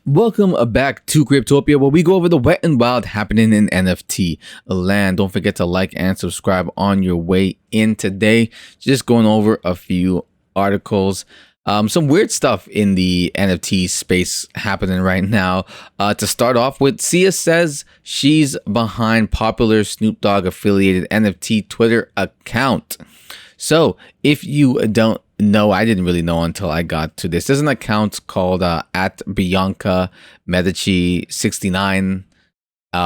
Welcome back to Cryptopia, where we go over the wet and wild happening in NFT land. Don't forget to like and subscribe on your way in today. Just going over a few articles. Some weird stuff in the NFT space happening right now. To start off with, Sia says she's behind popular Snoop Dogg affiliated NFT Twitter account. So if you don't know, I didn't really know until I got to this. There's an account called at Bianca Medici 69,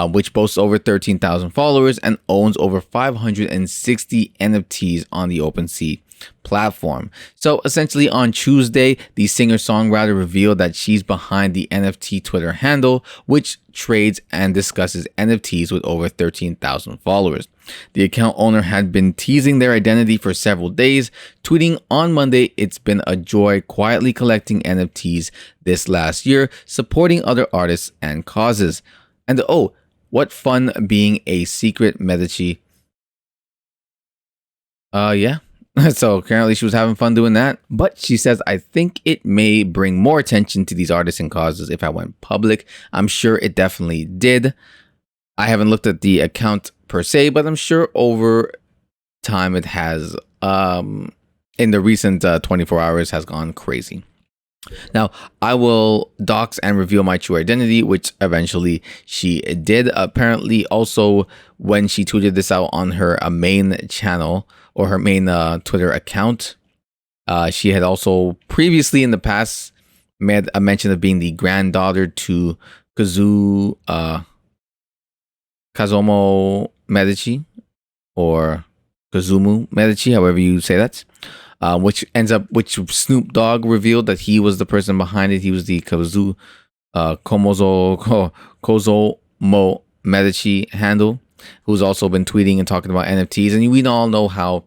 which boasts over 13,000 followers and owns over 560 NFTs on the OpenSea platform. So essentially on Tuesday, the singer-songwriter revealed that she's behind the NFT Twitter handle, which trades and discusses NFTs with over 13,000 followers. The account owner had been teasing their identity for several days, tweeting on Monday, "It's been a joy quietly collecting NFTs this last year, supporting other artists and causes. And oh, what fun being a secret Medici." Yeah. So apparently she was having fun doing that. But she says, "I think it may bring more attention to these artists and causes if I went public." I'm sure it definitely did. I haven't looked at the account per se, but I'm sure over time it has, in the recent 24 hours, has gone crazy. Now, I will dox and reveal my true identity, which eventually she did. Apparently, also, when she tweeted this out on her main channel or her main Twitter account, she had also previously in the past made a mention of being the granddaughter to Kazumo Medici, or Kazumu Medici, however you say that. Which Snoop Dogg revealed that he was the person behind it. He was the Kozomo Medici handle, who's also been tweeting and talking about NFTs. And we all know how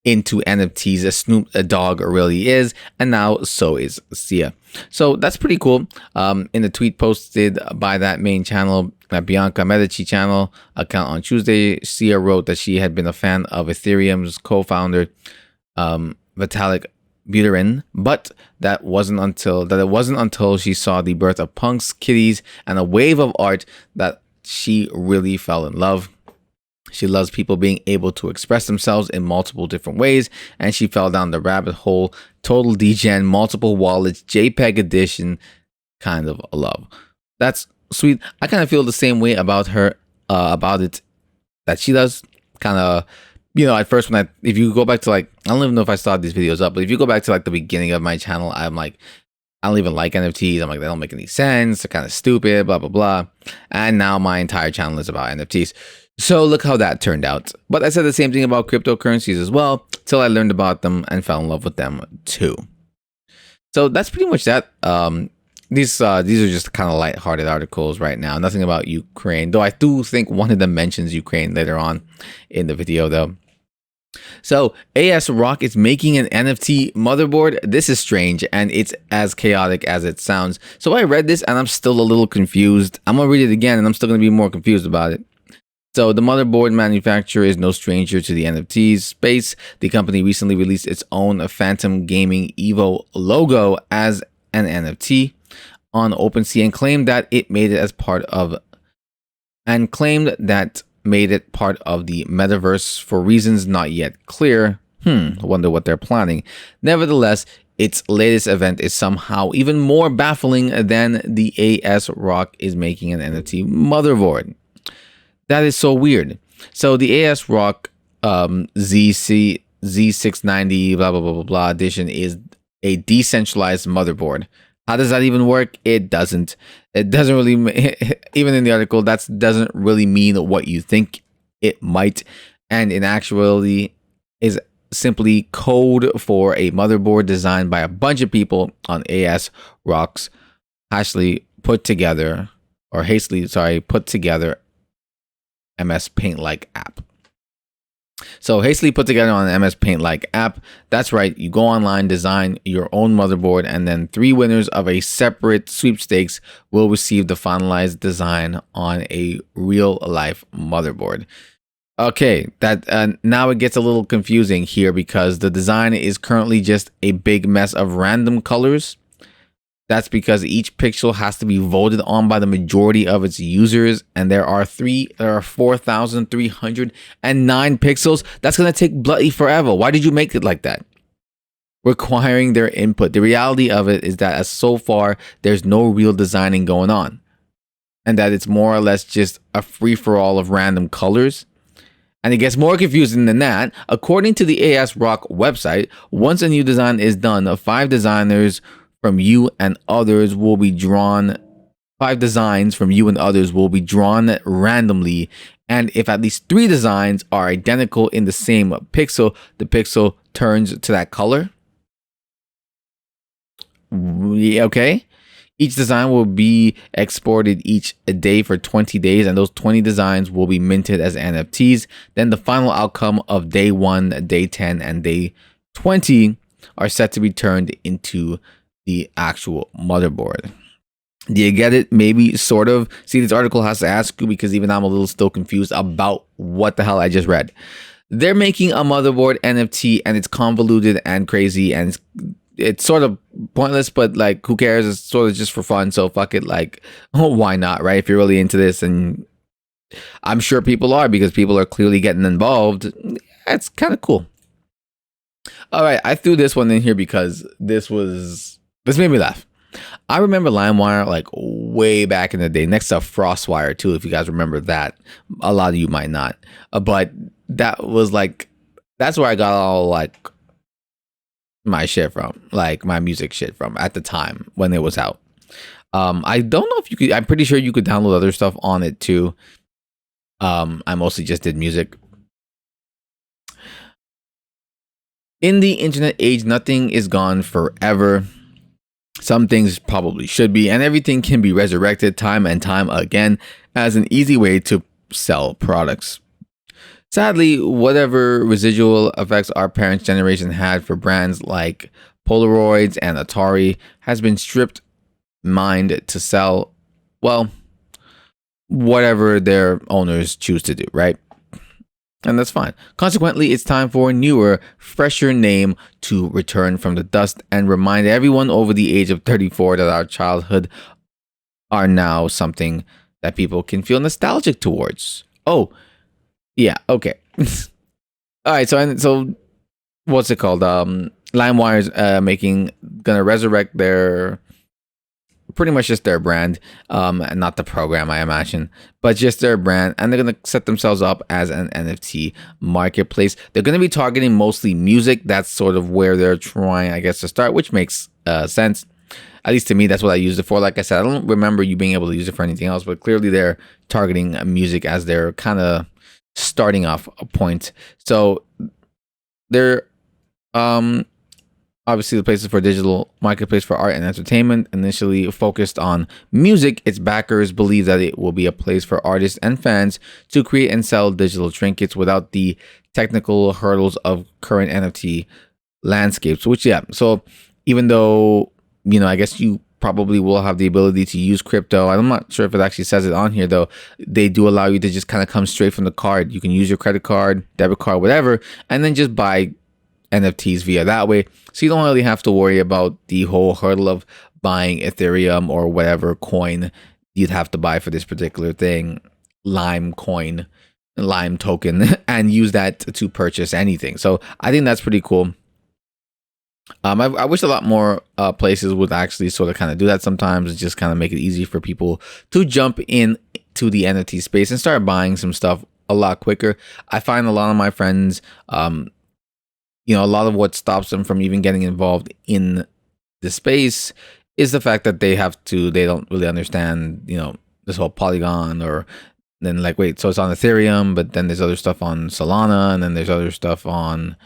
into NFTs a Snoop Dogg really is, and now so is Sia. So that's pretty cool. In the tweet posted by that main channel, that Bianca Medici channel account on Tuesday, Sia wrote that she had been a fan of Ethereum's co-founder Vitalik Buterin, but that it wasn't until she saw the birth of punks, kitties, and a wave of art that she really fell in love. She loves people being able to express themselves in multiple different ways, and she fell down the rabbit hole, total degen, multiple wallets, JPEG edition kind of love. That's sweet. I kind of feel the same way about her, about it that she does. Kind of, at first if you go back to I don't even know if I started these videos up, but if you go back to the beginning of my channel, I'm like, I don't even like NFTs. I'm like, they don't make any sense. They're kind of stupid, blah, blah, blah. And now my entire channel is about NFTs. So look how that turned out. But I said the same thing about cryptocurrencies as well, till I learned about them and fell in love with them too. So that's pretty much that. These are just kind of lighthearted articles right now. Nothing about Ukraine, though I do think one of them mentions Ukraine later on in the video though. So AS Rock is making an NFT motherboard. This is strange, and it's as chaotic as it sounds. So I read this and I'm still a little confused. I'm gonna read it again and I'm still gonna be more confused about it. So the motherboard manufacturer is no stranger to the NFTs space. The company recently released its own Phantom Gaming Evo logo as an NFT on OpenSea and claimed that made it part of the metaverse for reasons not yet clear. I wonder what they're planning. Nevertheless, its latest event is somehow even more baffling than the AS Rock is making an NFT motherboard. That is so weird. So the AS Rock Z690 blah blah blah blah blah edition is a decentralized motherboard. How does that even work? It doesn't. It doesn't really, even in the article, that doesn't really mean what you think it might. And in actuality, is simply code for a motherboard designed by a bunch of people on AS Rock's hastily put together MS Paint-like app. So hastily put together on an MS Paint-like app. That's right. You go online, design your own motherboard, and then 3 winners of a separate sweepstakes will receive the finalized design on a real-life motherboard. Okay, that now it gets a little confusing here because the design is currently just a big mess of random colors That's because each pixel has to be voted on by the majority of its users, and there are 4,309 pixels. That's gonna take bloody forever. Why did you make it like that? Requiring their input. The reality of it is that as so far, there's no real designing going on, and that it's more or less just a free-for-all of random colors. And it gets more confusing than that. According to the AS Rock website, once a new design is done, 5 designers from you and others will be drawn. 5 designs from you and others will be drawn randomly. And if at least 3 designs are identical in the same pixel, the pixel turns to that color. Okay. Each design will be exported each a day for 20 days, and those 20 designs will be minted as NFTs. Then the final outcome of day 1, day 10, and day 20 are set to be turned into the actual motherboard. Do you get it? Maybe, sort of. See, this article has to ask you because even I'm a little still confused about what the hell I just read. They're making a motherboard NFT, and it's convoluted and crazy, and it's sort of pointless, but like, who cares? It's sort of just for fun. So fuck it. Like, oh, why not? Right? If you're really into this, and I'm sure people are, because people are clearly getting involved. It's kind of cool. All right. I threw this one in here because this made me laugh. I remember LimeWire like way back in the day, next to FrostWire too, if you guys remember that. A lot of you might not. But that was like, that's where I got all like my shit from, like my music shit from at the time when it was out. I don't know if you could, I'm pretty sure you could download other stuff on it too. I mostly just did music. In the internet age, nothing is gone forever. Some things probably should be, and everything can be resurrected time and time again as an easy way to sell products. Sadly, whatever residual effects our parents' generation had for brands like Polaroids and Atari has been stripped mined to sell, well, whatever their owners choose to do, right? And that's fine. Consequently, it's time for a newer, fresher name to return from the dust and remind everyone over the age of 34 that our childhood are now something that people can feel nostalgic towards. Oh, yeah, okay. All right, so what's it called? LimeWire's gonna resurrect their, pretty much just their brand, and not the program, I imagine, but just their brand, and they're gonna set themselves up as an NFT marketplace. They're gonna be targeting mostly music. That's sort of where they're trying, I guess, to start, which makes sense. At least to me, that's what I used it for. Like I said, I don't remember you being able to use it for anything else, but clearly they're targeting music as their kind of starting off a point. So they're obviously the places for digital marketplace for art and entertainment. Initially focused on music, its backers believe that it will be a place for artists and fans to create and sell digital trinkets without the technical hurdles of current NFT landscapes. Which, yeah, so even though, you know, I guess you probably will have the ability to use crypto. I'm not sure if it actually says it on here, though. They do allow you to just kind of come straight from the card. You can use your credit card, debit card, whatever, and then just buy NFTs via that way. So you don't really have to worry about the whole hurdle of buying Ethereum or whatever coin you'd have to buy for this particular thing, Lime coin, Lime token, and use that to purchase anything. So I think that's pretty cool. I wish a lot more places would actually sort of kind of do that sometimes, just kind of make it easy for people to jump in to the NFT space and start buying some stuff a lot quicker. I find a lot of my friends, you know, a lot of what stops them from even getting involved in the space is the fact that they don't really understand, you know, this whole Polygon, or then like, wait, so it's on Ethereum, but then there's other stuff on Solana, and then there's other stuff on,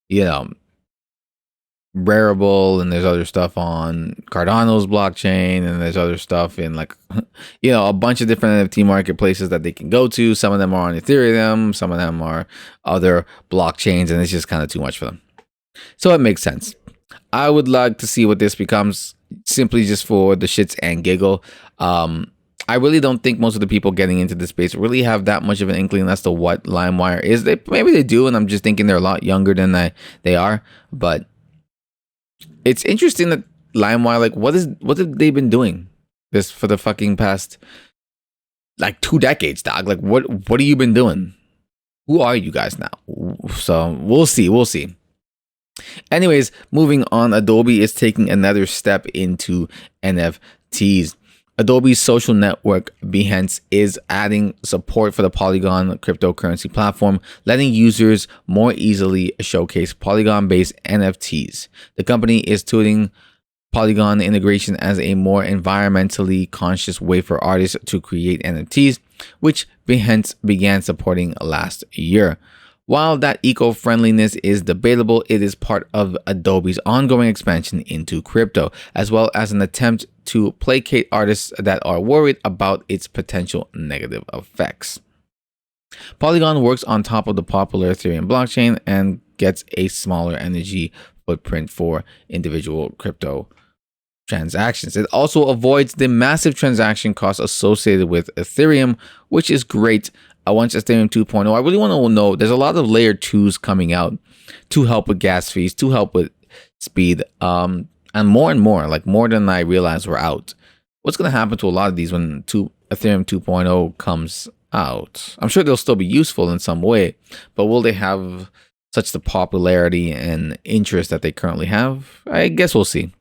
you know, Rarible, and there's other stuff on Cardano's blockchain, and there's other stuff in like, you know, a bunch of different NFT marketplaces that they can go to. Some of them are on Ethereum, some of them are other blockchains, and it's just kind of too much for them. So it makes sense. I would like to see what this becomes, simply just for the shits and giggle. I really don't think most of the people getting into this space really have that much of an inkling as to what LimeWire is. Maybe they do, and I'm just thinking they're a lot younger than they are, but it's interesting that LimeWire, like what have they been doing this for the fucking past like 2 decades, dog? Like what have you been doing? Who are you guys now? So we'll see. Anyways, moving on, Adobe is taking another step into NFTs. Adobe's social network Behance is adding support for the Polygon cryptocurrency platform, letting users more easily showcase Polygon-based NFTs. The company is touting Polygon integration as a more environmentally conscious way for artists to create NFTs, which Behance began supporting last year. While that eco-friendliness is debatable, it is part of Adobe's ongoing expansion into crypto, as well as an attempt to placate artists that are worried about its potential negative effects. Polygon works on top of the popular Ethereum blockchain and gets a smaller energy footprint for individual crypto transactions. It also avoids the massive transaction costs associated with Ethereum, which is great. Once Ethereum 2.0, I really want to know, there's a lot of layer 2s coming out to help with gas fees, to help with speed, and more, like more than I realized were out. What's going to happen to a lot of these when Ethereum 2.0 comes out? I'm sure they'll still be useful in some way, but will they have such the popularity and interest that they currently have? I guess we'll see.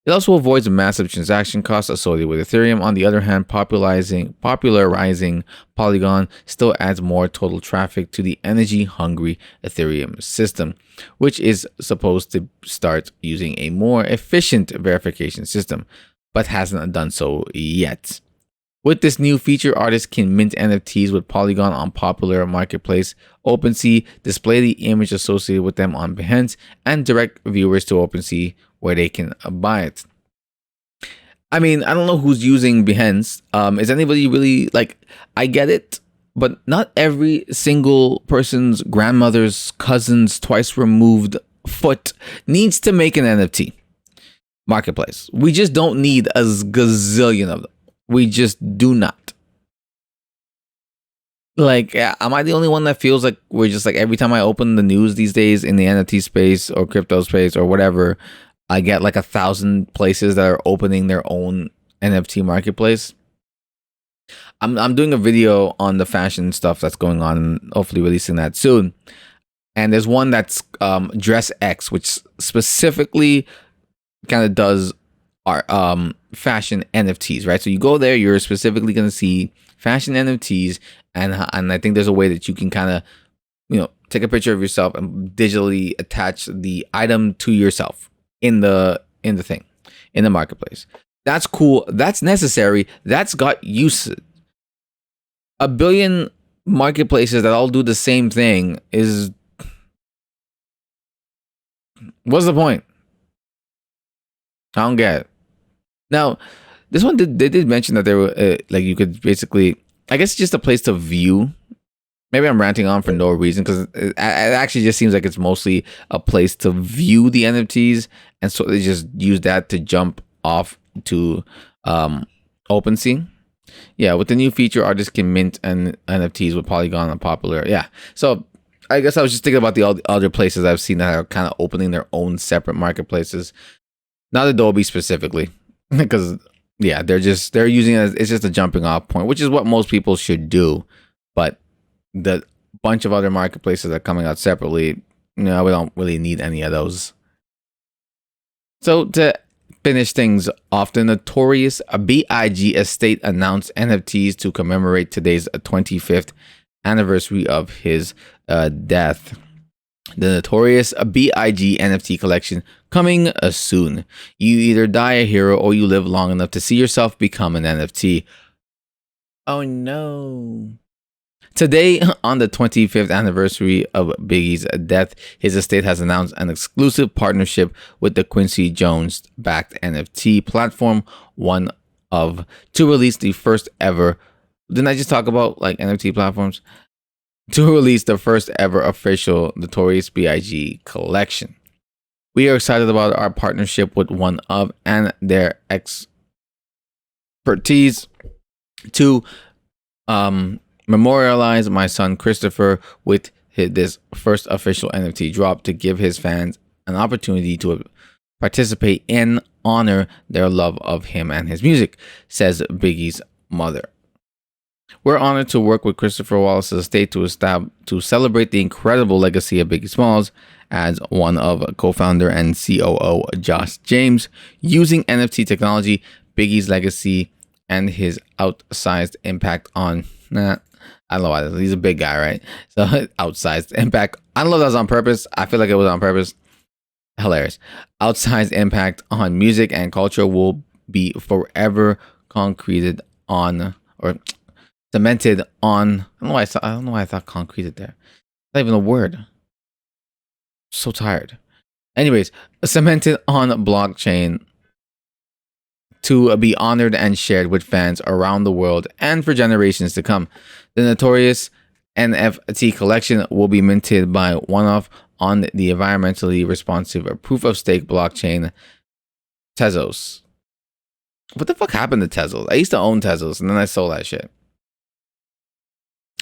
It also avoids massive transaction costs associated with Ethereum. On the other hand, popularizing Polygon still adds more total traffic to the energy-hungry Ethereum system, which is supposed to start using a more efficient verification system, but hasn't done so yet. With this new feature, artists can mint NFTs with Polygon on popular marketplace OpenSea, display the image associated with them on Behance, and direct viewers to OpenSea where they can buy it. I mean, I don't know who's using Behance. Is anybody really, like, I get it, but not every single person's grandmother's cousin's twice removed foot needs to make an NFT marketplace. We just don't need a gazillion of them. We just do not. Like, am I the only one that feels like we're just like, every time I open the news these days in the NFT space or crypto space or whatever, I get like 1,000 places that are opening their own NFT marketplace? I'm doing a video on the fashion stuff that's going on, hopefully releasing that soon. And there's one that's Dress X, which specifically kind of does our fashion NFTs, right? So you go there, you're specifically going to see fashion NFTs, and I think there's a way that you can kind of, take a picture of yourself and digitally attach the item to yourself in the thing, in the marketplace. That's cool. That's necessary. That's got usage. 1 billion marketplaces that all do the same thing is, what's the point? I don't get it. Now, this one they did mention that there were like you could basically, I guess, just a place to view. Maybe I'm ranting on for no reason, because it actually just seems like it's mostly a place to view the NFTs, and so they just use that to jump off to OpenSea. Yeah, with the new feature, artists can mint and NFTs with Polygon and popular. Yeah, so I guess I was just thinking about the other places I've seen that are kind of opening their own separate marketplaces. Not Adobe specifically, because yeah, they're using it as, it's just a jumping off point, which is what most people should do. But the bunch of other marketplaces that are coming out separately, we don't really need any of those. So to finish things off, the notorious B.I.G. estate announced NFTs to commemorate today's 25th anniversary of his death. The notorious B.I.G. NFT collection coming soon. You either die a hero or you live long enough to see yourself become an NFT. Oh no. Today, on the 25th anniversary of Biggie's death, his estate has announced an exclusive partnership with the Quincy Jones-backed NFT platform, to release the first ever. Didn't I just talk about like NFT platforms? To release the first ever official Notorious B.I.G. collection. We are excited about our partnership with one of and their expertise to memorialize my son Christopher with this first official NFT drop, to give his fans an opportunity to participate and honor their love of him and his music, says Biggie's mother. We're honored to work with Christopher Wallace's estate to celebrate the incredible legacy of Biggie Smalls, as one of co-founder and COO Josh James. Using NFT technology, Biggie's legacy and his outsized impact on I don't know why. He's a big guy, right? So outsized impact. I don't know if that was on purpose. I feel like it was on purpose. Hilarious. Outsized impact on music and culture will be forever concreted on, or cemented on. I don't know why I thought concreted there. Not even a word. So tired. Anyways, cemented on blockchain to be honored and shared with fans around the world and for generations to come. The notorious NFT collection will be minted by one-off on the environmentally responsive proof-of-stake blockchain Tezos. What the fuck happened to Tezos? I used to own Tezos and then I sold that shit.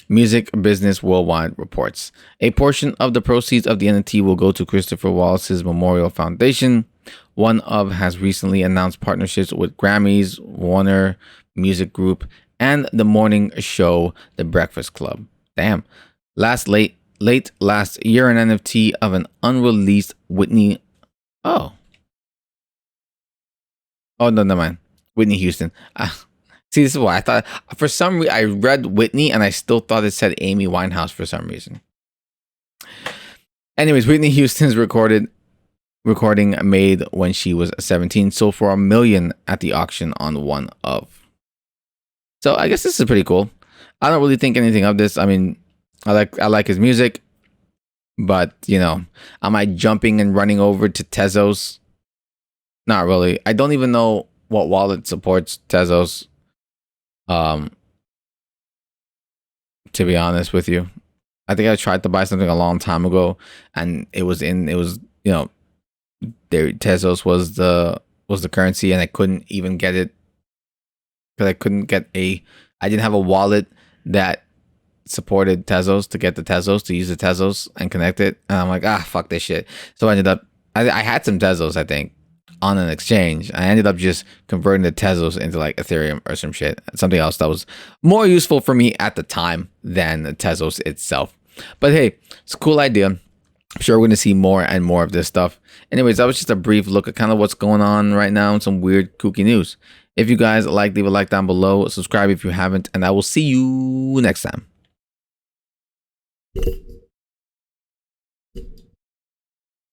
Music Business Worldwide reports a portion of the proceeds of the NFT will go to Christopher Wallace's Memorial Foundation. One of has recently announced partnerships with Grammys, Warner Music Group, and the morning show The Breakfast Club. Damn. Late last year, an NFT of an unreleased Whitney. Oh, no, never mind. Whitney Houston. See, this is why I thought, for some reason, I read Whitney and I still thought it said Amy Winehouse for some reason. Anyways, Whitney Houston's recording made when she was 17 sold for $1 million at the auction on one of. So I guess this is pretty cool. I don't really think anything of this. I mean, I like his music, but you know, am I jumping and running over to Tezos? Not really. I don't even know what wallet supports Tezos. To be honest with you, I think I tried to buy something a long time ago, and Tezos was the currency, and I couldn't even get it because I didn't have a wallet that supported Tezos to get the Tezos, to use the Tezos and connect it, and I'm like, fuck this shit. So I ended up, I had some Tezos, I think, on an exchange. I ended up just converting the Tezos into like Ethereum or some shit, something else that was more useful for me at the time than the Tezos itself. But hey, it's a cool idea. I'm sure we're going to see more and more of this stuff. Anyways, that was just a brief look at kind of what's going on right now and some weird kooky news. If you guys like, leave a like down below, subscribe if you haven't, and I will see you next time.